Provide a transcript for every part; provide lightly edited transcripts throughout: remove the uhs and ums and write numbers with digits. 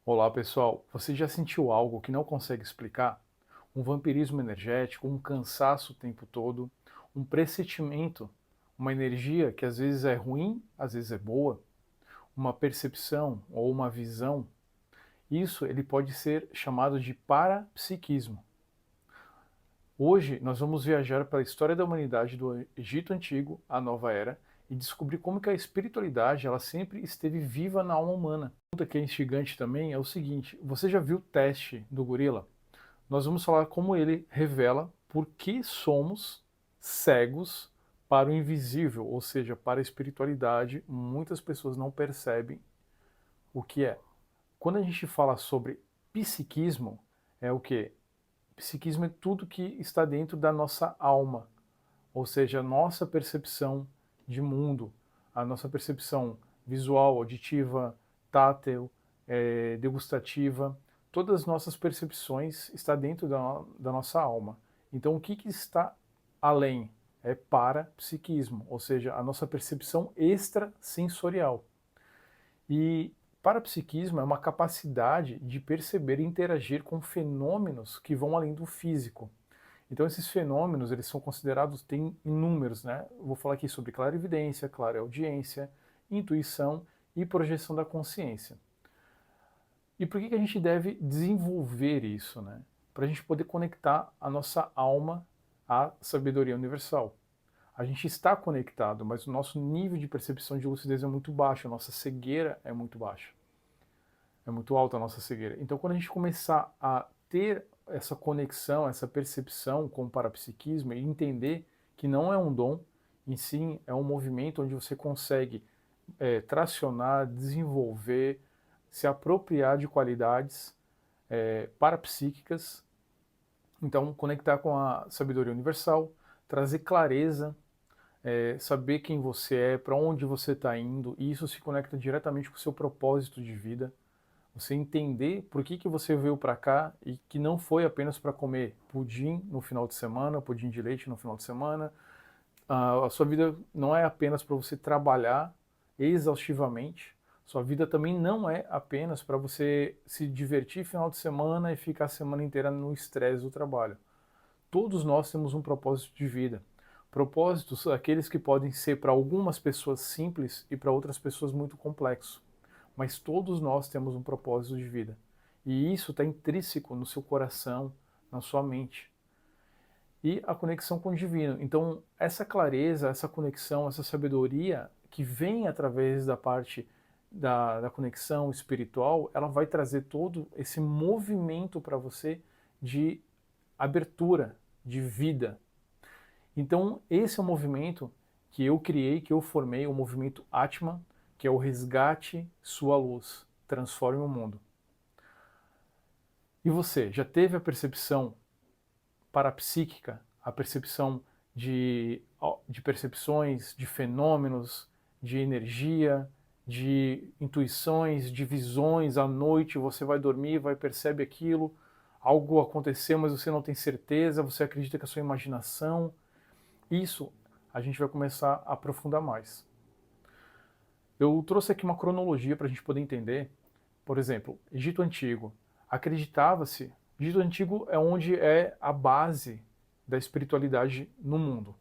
Olá pessoal, você já sentiu algo que não consegue explicar? Um vampirismo energético, um cansaço o tempo todo, um pressentimento, uma energia que às vezes é ruim, às vezes é boa, uma percepção ou uma visão? Isso ele pode ser chamado de parapsiquismo. Hoje nós vamos viajar pela história da humanidade do Egito Antigo à Nova Era e descobrir como que a espiritualidade ela sempre esteve viva na alma humana. A pergunta que é instigante também é o seguinte: você já viu o teste do gorila? Nós vamos falar como ele revela por que somos cegos para o invisível, ou seja, para a espiritualidade. Muitas pessoas não percebem o que é. Quando a gente fala sobre psiquismo, é o que? Psiquismo é tudo que está dentro da nossa alma, ou seja, a nossa percepção de mundo, a nossa percepção visual, auditiva, tátil, degustativa, todas as nossas percepções estão dentro da nossa alma. Então, o que está além? É parapsiquismo, ou seja, a nossa percepção extrasensorial. E parapsiquismo é uma capacidade de perceber e interagir com fenômenos que vão além do físico. Então esses fenômenos, eles são considerados, tem inúmeros, né? Eu vou falar aqui sobre clarividência, clareaudiência, intuição e projeção da consciência. E por que a gente deve desenvolver isso, né? Para a gente poder conectar a nossa alma à sabedoria universal. A gente está conectado, mas o nosso nível de percepção de lucidez é muito baixo, a nossa cegueira é muito baixa. É muito alta a nossa cegueira. Então, quando a gente começar a ter essa conexão, essa percepção com o parapsiquismo e entender que não é um dom, em sim é um movimento onde você consegue tracionar, desenvolver, se apropriar de qualidades parapsíquicas. Então, conectar com a sabedoria universal, trazer clareza, saber quem você é, para onde você está indo, e isso se conecta diretamente com o seu propósito de vida. Você entender por que você veio para cá e que não foi apenas para comer pudim no final de semana, pudim de leite no final de semana. A sua vida não é apenas para você trabalhar exaustivamente. Sua vida também não é apenas para você se divertir final de semana e ficar a semana inteira no estresse do trabalho. Todos nós temos um propósito de vida. Propósitos aqueles que podem ser para algumas pessoas simples e para outras pessoas muito complexos. Mas todos nós temos um propósito de vida. E isso está intrínseco no seu coração, na sua mente. E a conexão com o divino. Então, essa clareza, essa conexão, essa sabedoria que vem através da parte da conexão espiritual, ela vai trazer todo esse movimento para você de abertura, de vida. Então, esse é o movimento que eu criei, que eu formei, o movimento Atma, que é o resgate sua luz, transforme o mundo. E você, já teve a percepção parapsíquica, a percepção de percepções, de fenômenos, de energia, de intuições, de visões? À noite você vai dormir, vai perceber aquilo, algo aconteceu, mas você não tem certeza, você acredita que é a sua imaginação. Isso a gente vai começar a aprofundar mais. Eu trouxe aqui uma cronologia para a gente poder entender. Por exemplo, Egito Antigo. Acreditava-se. Egito Antigo é onde é a base da espiritualidade no mundo.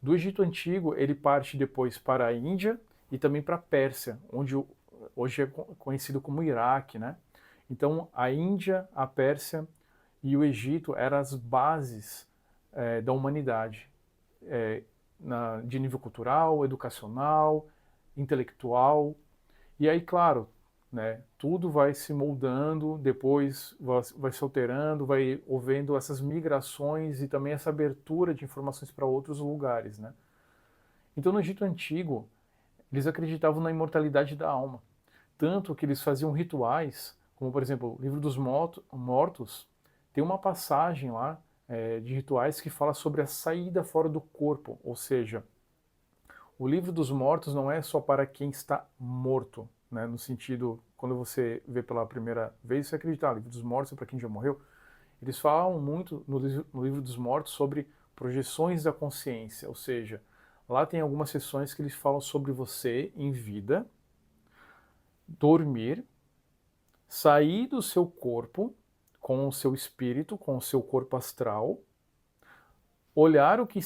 Do Egito Antigo, ele parte depois para a Índia e também para a Pérsia, onde hoje é conhecido como Iraque, né? Então, a Índia, a Pérsia e o Egito eram as bases da humanidade, de nível cultural, educacional, intelectual. E aí, claro, né, tudo vai se moldando, depois vai se alterando, vai havendo essas migrações e também essa abertura de informações para outros lugares, né? Então, no Egito Antigo, eles acreditavam na imortalidade da alma, tanto que eles faziam rituais, como por exemplo, o livro dos mortos, tem uma passagem lá de rituais que fala sobre a saída fora do corpo, ou seja, o livro dos mortos não é só para quem está morto, né? No sentido, quando você vê pela primeira vez, você acredita, o livro dos mortos é para quem já morreu. Eles falam muito no livro dos mortos sobre projeções da consciência, ou seja, lá tem algumas sessões que eles falam sobre você em vida, dormir, sair do seu corpo com o seu espírito, com o seu corpo astral, olhar o que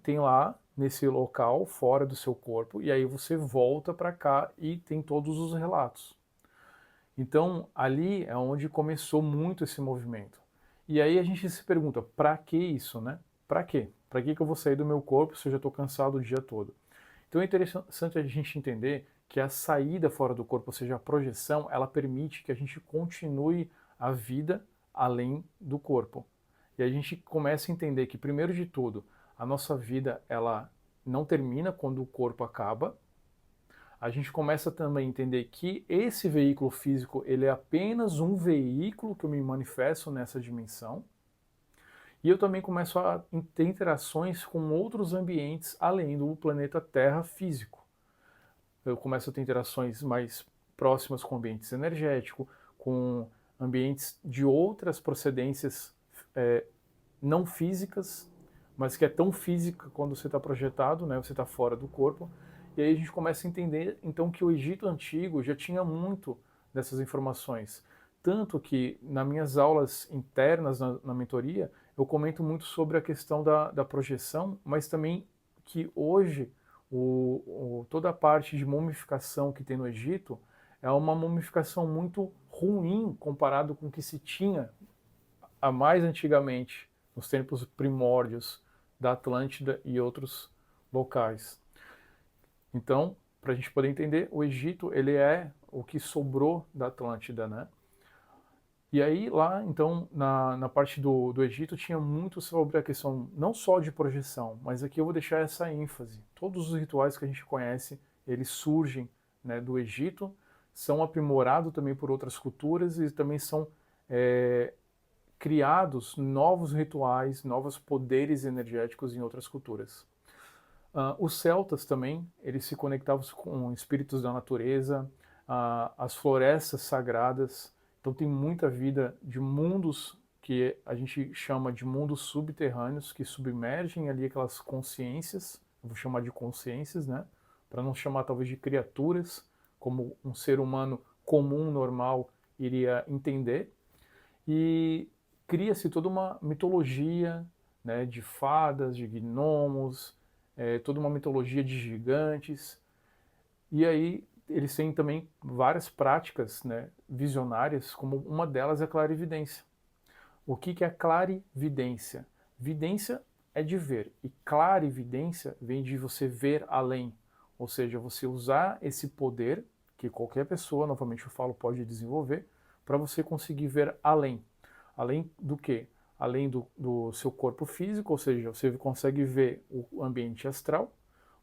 tem lá nesse local, fora do seu corpo, e aí você volta para cá e tem todos os relatos. Então, ali é onde começou muito esse movimento. E aí a gente se pergunta, para que isso, né? Para quê? Para que eu vou sair do meu corpo se eu já estou cansado o dia todo? Então é interessante a gente entender que a saída fora do corpo, ou seja, a projeção, ela permite que a gente continue a vida além do corpo. E a gente começa a entender que, primeiro de tudo, a nossa vida ela não termina quando o corpo acaba. A gente começa também a entender que esse veículo físico ele é apenas um veículo que eu me manifesto nessa dimensão. E eu também começo a ter interações com outros ambientes além do planeta Terra físico. Eu começo a ter interações mais próximas com ambientes energéticos, com ambientes de outras procedências não físicas, mas que é tão física quando você está projetado, né? Você está fora do corpo. E aí a gente começa a entender, então, que o Egito Antigo já tinha muito dessas informações. Tanto que, nas minhas aulas internas na mentoria, eu comento muito sobre a questão da projeção, mas também que hoje toda a parte de mumificação que tem no Egito é uma mumificação muito ruim comparado com o que se tinha a mais antigamente, nos tempos primórdios da Atlântida e outros locais. Então, para a gente poder entender, o Egito ele é o que sobrou da Atlântida, né? E aí lá, então, na parte do Egito tinha muito sobre a questão não só de projeção, mas aqui eu vou deixar essa ênfase. Todos os rituais que a gente conhece, eles surgem, né, do Egito, são aprimorados também por outras culturas e também são criados novos rituais, novos poderes energéticos em outras culturas. Os celtas também, eles se conectavam com espíritos da natureza, as florestas sagradas. Então tem muita vida de mundos que a gente chama de mundos subterrâneos, que submergem ali aquelas consciências, eu vou chamar de consciências, né? Para não chamar talvez de criaturas, como um ser humano comum, normal, iria entender. E cria-se toda uma mitologia, né, de fadas, de gnomos, toda uma mitologia de gigantes. E aí eles têm também várias práticas, né, visionárias, como uma delas é a clarividência. O que é a clarividência? Vidência é de ver, e clarividência vem de você ver além, ou seja, você usar esse poder, que qualquer pessoa, novamente eu falo, pode desenvolver, para você conseguir ver além. Além do que? Além do seu corpo físico, ou seja, você consegue ver o ambiente astral,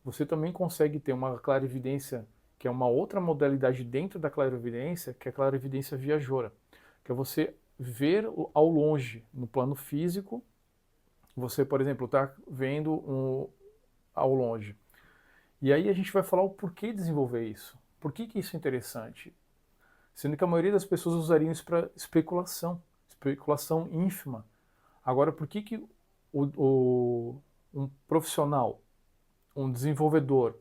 você também consegue ter uma clarividência, que é uma outra modalidade dentro da clarividência, que é a clarividência viajoura, que é você ver ao longe, no plano físico, você, por exemplo, está vendo ao longe. E aí a gente vai falar o porquê desenvolver isso. Por que isso é interessante? Sendo que a maioria das pessoas usariam isso para especulação ínfima. Agora, por que um profissional, um desenvolvedor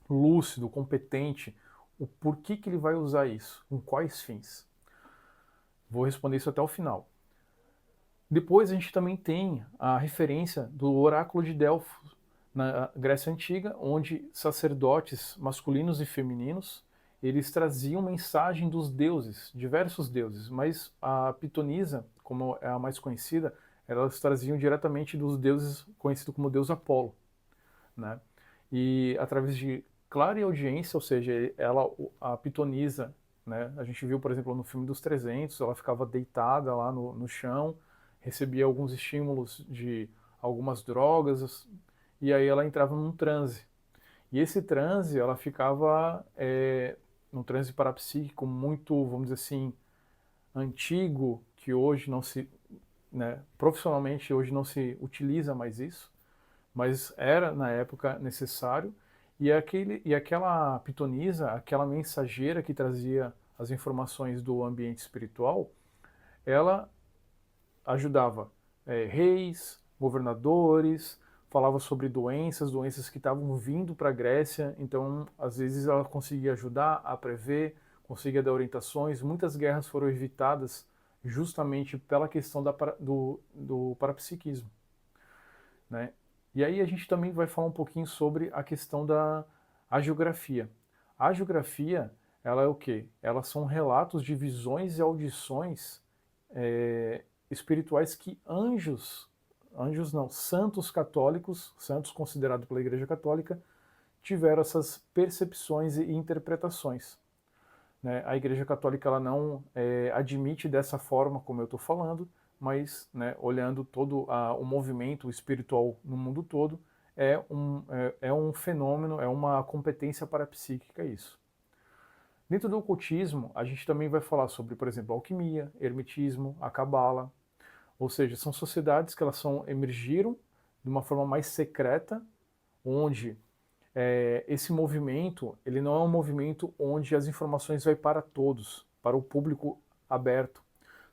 lúcido, competente, o porquê que ele vai usar isso? Com quais fins? Vou responder isso até o final. Depois a gente também tem a referência do oráculo de Delfos, na Grécia Antiga, onde sacerdotes masculinos e femininos eles traziam mensagem dos deuses, diversos deuses, mas a pitonisa, como é a mais conhecida, elas traziam diretamente dos deuses conhecido como deus Apolo, né? E através de clara audiência, ou seja, a pitonisa, né? A gente viu, por exemplo, no filme dos 300, ela ficava deitada lá no chão, recebia alguns estímulos de algumas drogas, e aí ela entrava num transe. E esse transe, ela ficava num transe parapsíquico muito, vamos dizer assim, antigo, que hoje não se, né, profissionalmente hoje não se utiliza mais isso, mas era na época necessário. E aquela pitonisa, aquela mensageira que trazia as informações do ambiente espiritual, ela ajudava reis, governadores, falava sobre doenças que estavam vindo para a Grécia, então às vezes ela conseguia ajudar a prever, conseguia dar orientações. Muitas guerras foram evitadas justamente pela questão do parapsiquismo, né? E aí a gente também vai falar um pouquinho sobre a questão da agiografia. A agiografia, ela é o quê? Elas são relatos de visões e audições espirituais que anjos não, santos católicos, santos considerados pela Igreja Católica, tiveram essas percepções e interpretações, né? A Igreja Católica ela não admite dessa forma como eu estou falando, mas, né, olhando todo o movimento espiritual no mundo todo, é um fenômeno, é uma competência parapsíquica isso. Dentro do ocultismo, a gente também vai falar sobre, por exemplo, a alquimia, hermetismo, a cabala, ou seja, são sociedades que emergiram de uma forma mais secreta, onde esse movimento, ele não é um movimento onde as informações vai para todos, para o público aberto.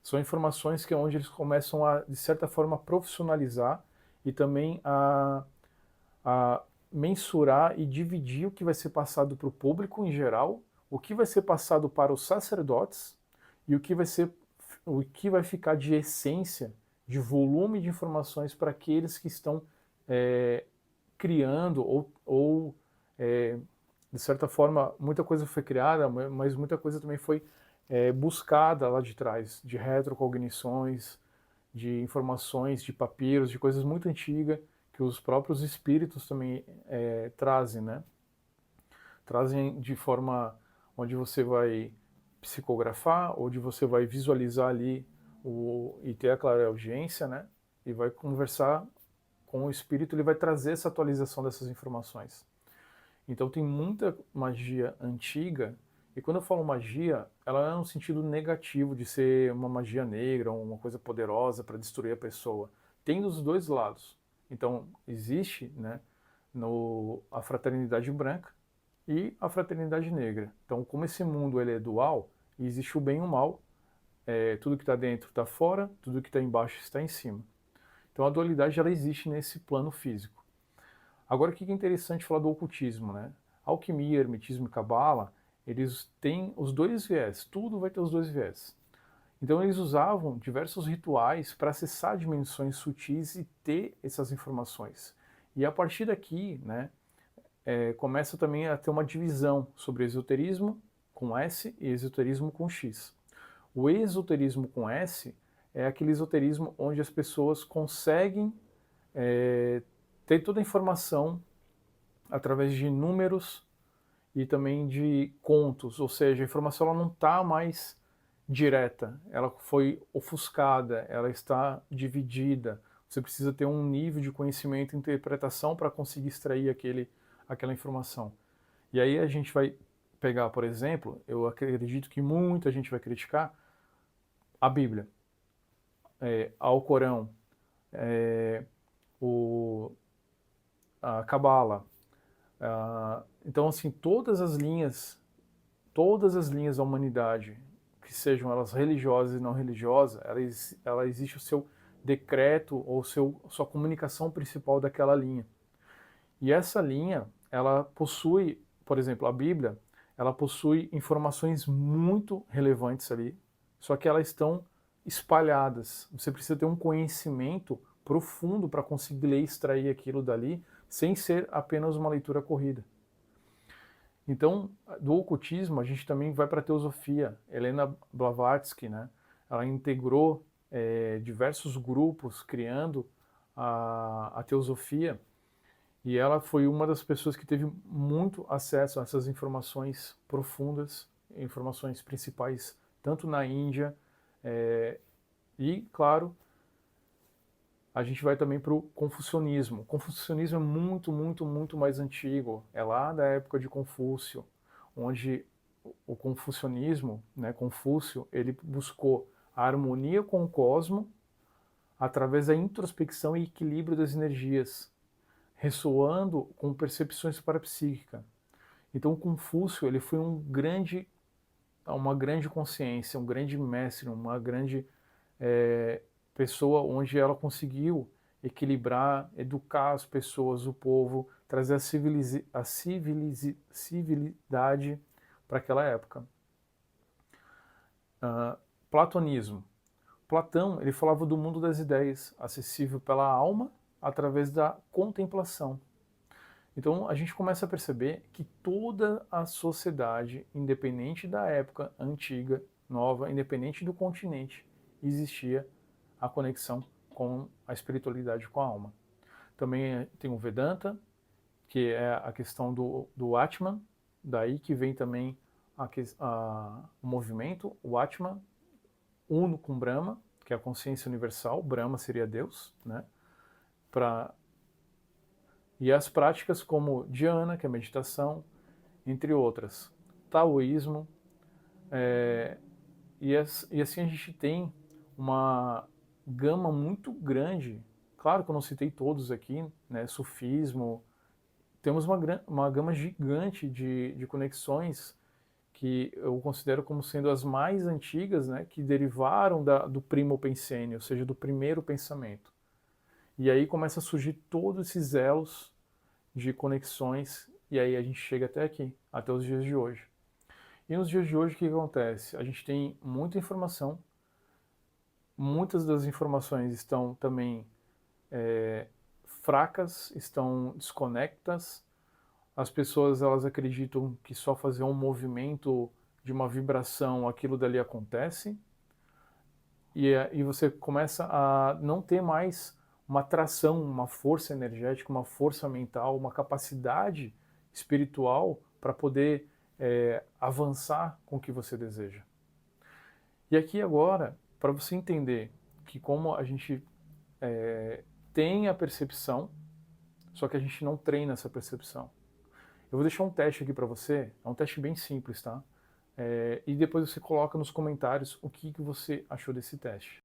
São informações que é onde eles começam a, de certa forma, profissionalizar e também a mensurar e dividir o que vai ser passado para o público em geral, o que vai ser passado para os sacerdotes e o que vai ficar de essência, de volume de informações para aqueles que estão criando de certa forma, muita coisa foi criada, mas muita coisa também foi buscada lá de trás, de retrocognições, de informações, de papiros, de coisas muito antigas que os próprios espíritos também trazem, né? Trazem de forma onde você vai psicografar, onde você vai visualizar ali e ter a clareaudiência, né? E vai conversar com o espírito, ele vai trazer essa atualização dessas informações. Então tem muita magia antiga, e quando eu falo magia, ela é no sentido negativo de ser uma magia negra, uma coisa poderosa para destruir a pessoa. Tem dos dois lados. Então existe, né, a fraternidade branca e a fraternidade negra. Então como esse mundo ele é dual, existe o bem e o mal, tudo que está dentro está fora, tudo que está embaixo está em cima. Então a dualidade ela existe nesse plano físico. Agora, o que é interessante falar do ocultismo, né? Alquimia, hermetismo e cabala, eles têm os dois viés, tudo vai ter os dois viés. Então, eles usavam diversos rituais para acessar dimensões sutis e ter essas informações. E a partir daqui, né, começa também a ter uma divisão sobre esoterismo com S e esoterismo com X. O esoterismo com S é aquele esoterismo onde as pessoas conseguem ter toda a informação através de números e também de contos, ou seja, a informação ela não está mais direta, ela foi ofuscada, ela está dividida. Você precisa ter um nível de conhecimento e interpretação para conseguir extrair aquela informação. E aí a gente vai pegar, por exemplo, eu acredito que muita gente vai criticar a Bíblia, ao Corão, a Cabala. Então, assim, todas as linhas da humanidade, que sejam elas religiosas e não religiosas, ela existe o seu decreto ou sua comunicação principal daquela linha. E essa linha, ela possui, por exemplo, a Bíblia, ela possui informações muito relevantes ali, só que elas estão espalhadas. Você precisa ter um conhecimento profundo para conseguir ler e extrair aquilo dali, sem ser apenas uma leitura corrida. Então, do ocultismo, a gente também vai para a teosofia. Helena Blavatsky, né? Ela integrou diversos grupos criando a teosofia, e ela foi uma das pessoas que teve muito acesso a essas informações profundas, informações principais, tanto na Índia, e, claro, a gente vai também para o confucionismo. O confucionismo é muito, muito, muito mais antigo. É lá da época de Confúcio, onde o confucionismo, né, Confúcio, ele buscou a harmonia com o cosmo através da introspecção e equilíbrio das energias, ressoando com percepções parapsíquicas. Então, Confúcio ele foi uma grande consciência, um grande mestre, uma grande pessoa onde ela conseguiu equilibrar, educar as pessoas, o povo, trazer a civilidade para aquela época. Platonismo. Platão, ele falava do mundo das ideias, acessível pela alma através da contemplação. Então a gente começa a perceber que toda a sociedade, independente da época antiga, nova, independente do continente, existia a conexão com a espiritualidade, com a alma. Também tem o Vedanta, que é a questão do Atman, daí que vem também o movimento, o Atman, uno com Brahma, que é a consciência universal, Brahma seria Deus, né? E as práticas como Dhyana, que é meditação, entre outras. Taoísmo, e assim a gente tem uma gama muito grande. Claro que eu não citei todos aqui, né? Sufismo, temos uma gama gigante de conexões que eu considero como sendo as mais antigas, né, que derivaram do primo pensênio, ou seja, do primeiro pensamento. E aí começa a surgir todos esses elos de conexões, e aí a gente chega até aqui, até os dias de hoje. E nos dias de hoje o que acontece? A gente tem muita informação, muitas das informações estão também fracas, estão desconectas. As pessoas elas acreditam que só fazer um movimento de uma vibração aquilo dali acontece, e você começa a não ter mais uma atração, uma força energética, uma força mental, uma capacidade espiritual para poder avançar com o que você deseja. E aqui agora, para você entender que como a gente tem a percepção, só que a gente não treina essa percepção. Eu vou deixar um teste aqui para você, é um teste bem simples, tá? E depois você coloca nos comentários o que você achou desse teste.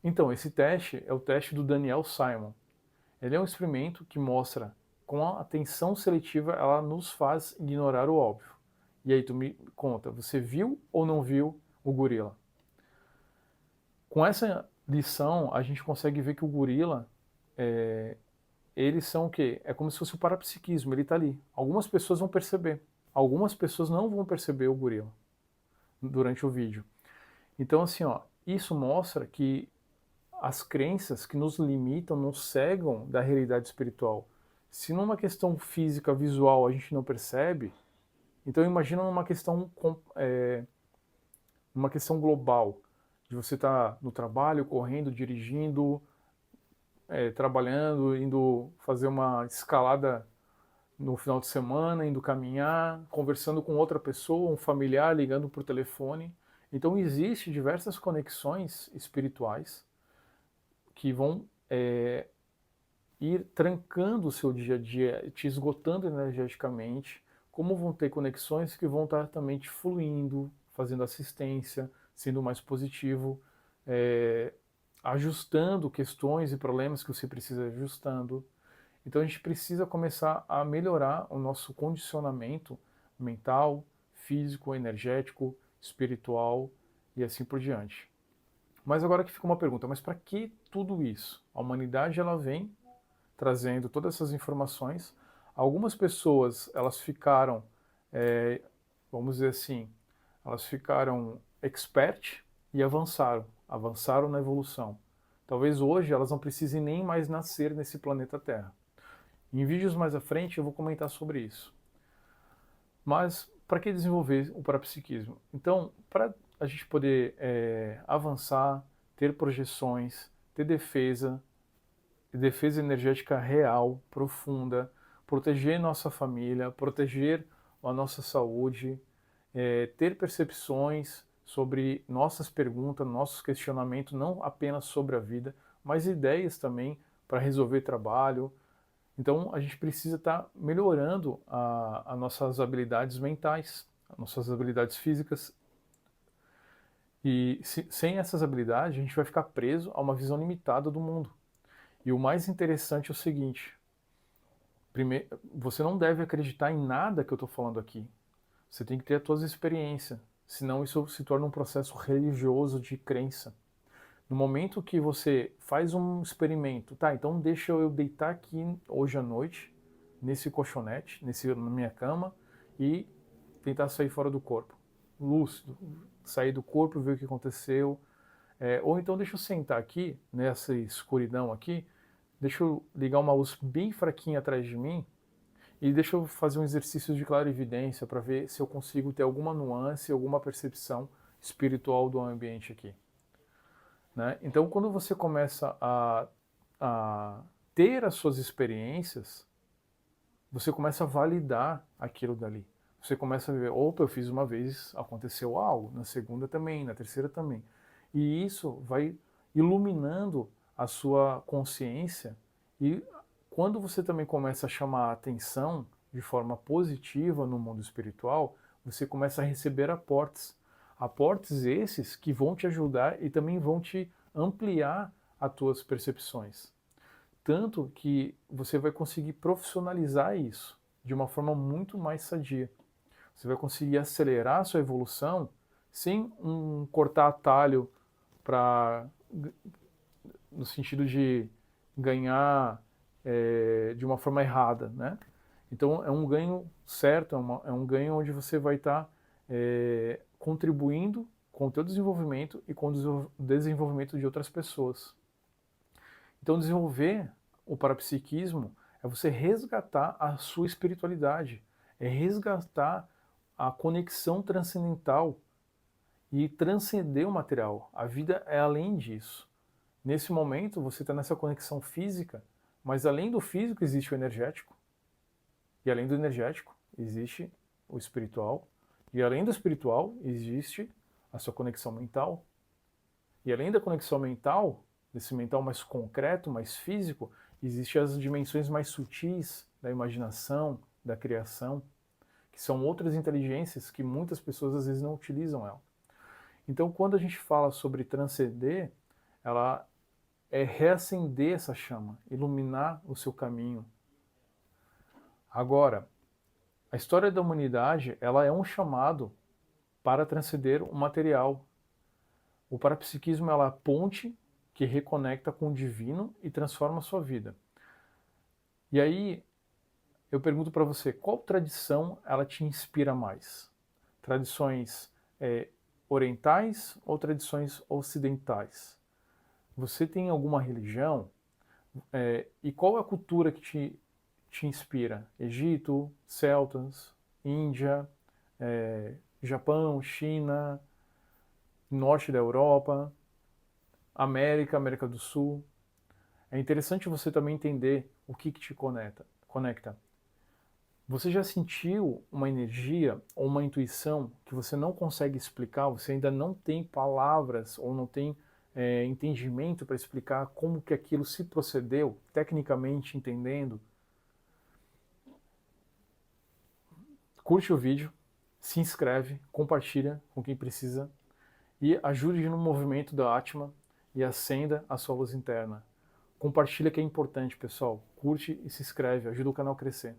Então, esse teste é o teste do Daniel Simon. Ele é um experimento que mostra com a atenção seletiva ela nos faz ignorar o óbvio. E aí tu me conta, você viu ou não viu o gorila? Com essa lição, a gente consegue ver que o gorila, eles são o quê? É como se fosse o parapsiquismo, ele está ali. Algumas pessoas vão perceber, algumas pessoas não vão perceber o gorila durante o vídeo. Então, assim, ó, isso mostra que as crenças que nos limitam, nos cegam da realidade espiritual. Se numa questão física, visual, a gente não percebe, então imagina numa questão global, de você estar no trabalho, correndo, dirigindo, trabalhando, indo fazer uma escalada no final de semana, indo caminhar, conversando com outra pessoa, um familiar, ligando por telefone. Então existem diversas conexões espirituais que vão ir trancando o seu dia a dia, te esgotando energeticamente, como vão ter conexões que vão estar também te fluindo, fazendo assistência, sendo mais positivo, ajustando questões e problemas que você precisa ajustando. Então a gente precisa começar a melhorar o nosso condicionamento mental, físico, energético, espiritual e assim por diante. Mas agora que fica uma pergunta, mas para que tudo isso? A humanidade ela vem trazendo todas essas informações. Algumas pessoas elas ficaram, vamos dizer assim, elas ficaram expert e avançaram na evolução. Talvez hoje elas não precisem nem mais nascer nesse planeta Terra. Em vídeos mais à frente eu vou comentar sobre isso. Mas para que desenvolver o parapsiquismo? Então, para a gente poder avançar, ter projeções, ter defesa energética real, profunda, proteger nossa família, proteger a nossa saúde, ter percepções sobre nossas perguntas, nossos questionamentos, não apenas sobre a vida, mas ideias também para resolver trabalho. Então a gente precisa estar melhorando as nossas habilidades mentais, as nossas habilidades físicas. E sem essas habilidades a gente vai ficar preso a uma visão limitada do mundo. E o mais interessante é o seguinte: primeiro, você não deve acreditar em nada que eu estou falando aqui. Você tem que ter as suas experiências, senão isso se torna um processo religioso de crença. No momento que você faz um experimento, tá, então deixa eu deitar aqui hoje à noite, nesse colchonete, na minha cama, e tentar sair fora do corpo. Lúcido, sair do corpo, ver o que aconteceu. Ou então deixa eu sentar aqui, nessa escuridão aqui, deixa eu ligar uma luz bem fraquinha atrás de mim e deixa eu fazer um exercício de clarividência para ver se eu consigo ter alguma nuance, alguma percepção espiritual do ambiente aqui. Né? Então, quando você começa a ter as suas experiências, você começa a validar aquilo dali. Você começa a ver, opa, eu fiz uma vez, aconteceu algo, na segunda também, na terceira também. E isso vai iluminando a sua consciência e quando você também começa a chamar a atenção de forma positiva no mundo espiritual, você começa a receber aportes. Aportes esses que vão te ajudar e também vão te ampliar as tuas percepções. Tanto que você vai conseguir profissionalizar isso de uma forma muito mais sadia. Você vai conseguir acelerar a sua evolução sem cortar atalho para no sentido de ganhar de uma forma errada, né? Então é um ganho certo, é um ganho onde você vai estar contribuindo com o teu desenvolvimento e com o desenvolvimento de outras pessoas. Então desenvolver o parapsiquismo é você resgatar a sua espiritualidade, é resgatar a conexão transcendental e transcender o material. A vida é além disso. Nesse momento você está nessa conexão física, mas além do físico existe o energético, e além do energético existe o espiritual, e além do espiritual existe a sua conexão mental, e além da conexão mental, desse mental mais concreto, mais físico, existem as dimensões mais sutis da imaginação, da criação, que são outras inteligências que muitas pessoas às vezes não utilizam ela. Então, quando a gente fala sobre transcender, ela é reacender essa chama, iluminar o seu caminho. Agora, a história da humanidade, ela é um chamado para transcender o material. O parapsiquismo é a ponte que reconecta com o divino e transforma a sua vida. E aí, eu pergunto para você, qual tradição ela te inspira mais? Tradições orientais ou tradições ocidentais? Você tem alguma religião? E qual é a cultura que te inspira? Egito, celtas, Índia, Japão, China, norte da Europa, América do Sul. É interessante você também entender o que te conecta. Você já sentiu uma energia ou uma intuição que você não consegue explicar, você ainda não tem palavras ou não tem entendimento para explicar como que aquilo se procedeu, tecnicamente entendendo? Curte o vídeo, se inscreve, compartilha com quem precisa e ajude no movimento da Atma e acenda a sua luz interna. Compartilha que é importante, pessoal. Curte e se inscreve, ajuda o canal a crescer.